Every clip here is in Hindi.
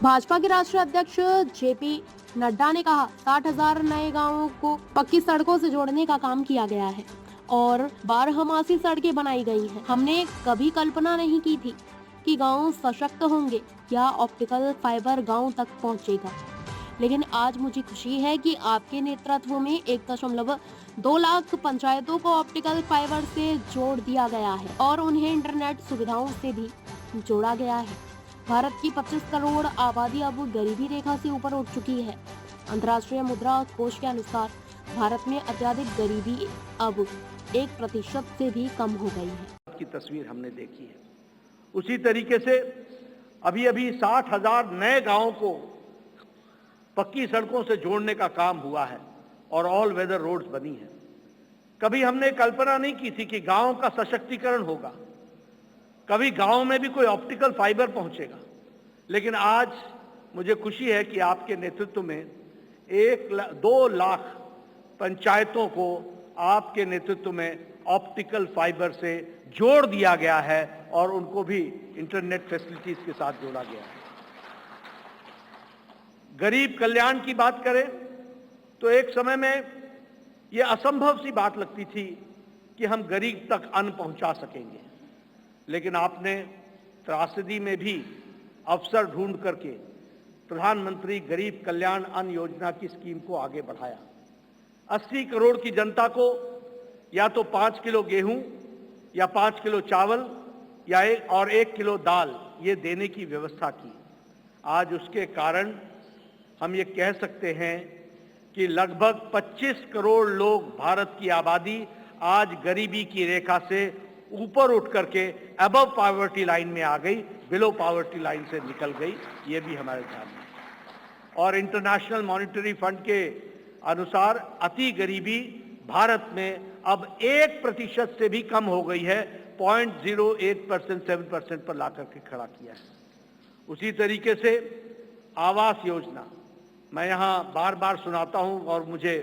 भाजपा के राष्ट्रीय अध्यक्ष जेपी नड्डा ने कहा 60,000 नए गांवों को पक्की सड़कों से जोड़ने का काम किया गया है और बारहमासी सड़कें बनाई गई हैं। हमने कभी कल्पना नहीं की थी कि गांव सशक्त होंगे या ऑप्टिकल फाइबर गांव तक पहुंचेगा, लेकिन आज मुझे खुशी है कि आपके नेतृत्व में 1.2 लाख पंचायतों को ऑप्टिकल फाइबर से जोड़ दिया गया है और उन्हें इंटरनेट सुविधाओं से भी जोड़ा गया है। भारत की 25 करोड़ आबादी अब गरीबी रेखा से ऊपर उठ चुकी है। अंतर्राष्ट्रीय मुद्रा कोष के अनुसार भारत में अत्यधिक गरीबी अब 1% से भी कम हो गई है। की तस्वीर हमने देखी है। उसी तरीके से अभी 60,000 नए गांवों को पक्की सड़कों से जोड़ने का काम हुआ है और ऑल वेदर रोड्स बनी है। कभी हमने कल्पना नहीं की थी कि गांव का सशक्तिकरण होगा, कभी गांव में भी कोई ऑप्टिकल फाइबर पहुंचेगा, लेकिन आज मुझे खुशी है कि आपके नेतृत्व में 2 लाख पंचायतों को आपके नेतृत्व में ऑप्टिकल फाइबर से जोड़ दिया गया है और उनको भी इंटरनेट फैसिलिटीज के साथ जोड़ा गया है। गरीब कल्याण की बात करें तो एक समय में यह असंभव सी बात लगती थी कि हम गरीब तक अन्न पहुंचा सकेंगे, लेकिन आपने त्रासदी में भी अवसर ढूंढ करके प्रधानमंत्री गरीब कल्याण अन्न योजना की स्कीम को आगे बढ़ाया। 80 करोड़ की जनता को या तो 5 किलो गेहूं या 5 किलो चावल या 1 किलो दाल ये देने की व्यवस्था की। आज उसके कारण हम ये कह सकते हैं कि लगभग 25 करोड़ लोग, भारत की आबादी आज गरीबी की रेखा से ऊपर उठ करके अबव पॉवर्टी लाइन में आ गई, बिलो पॉवर्टी लाइन से निकल गई। ये भी हमारे ध्यान में। और इंटरनेशनल मॉनिटरी फंड के अनुसार अति गरीबी भारत में अब 1% से भी कम हो गई है, 0.08% 7% पर लाकर के खड़ा किया है। उसी तरीके से आवास योजना मैं यहाँ बार बार सुनाता हूँ और मुझे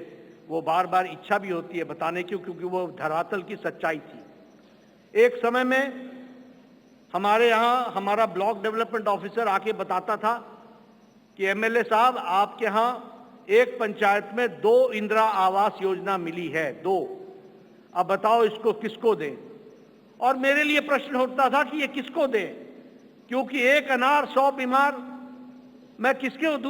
वो बार बार इच्छा भी होती है बताने की, क्योंकि वो धरातल की सच्चाई थी। एक समय में हमारे यहाँ हमारा ब्लॉक डेवलपमेंट ऑफिसर आके बताता था कि एमएलए साहब आपके यहाँ एक पंचायत में 2 इंदिरा आवास योजना मिली है, 2, अब बताओ इसको किसको दें। और मेरे लिए प्रश्न होता था कि ये किसको दें, क्योंकि एक अनार 100 बीमार, मैं किसके दूं।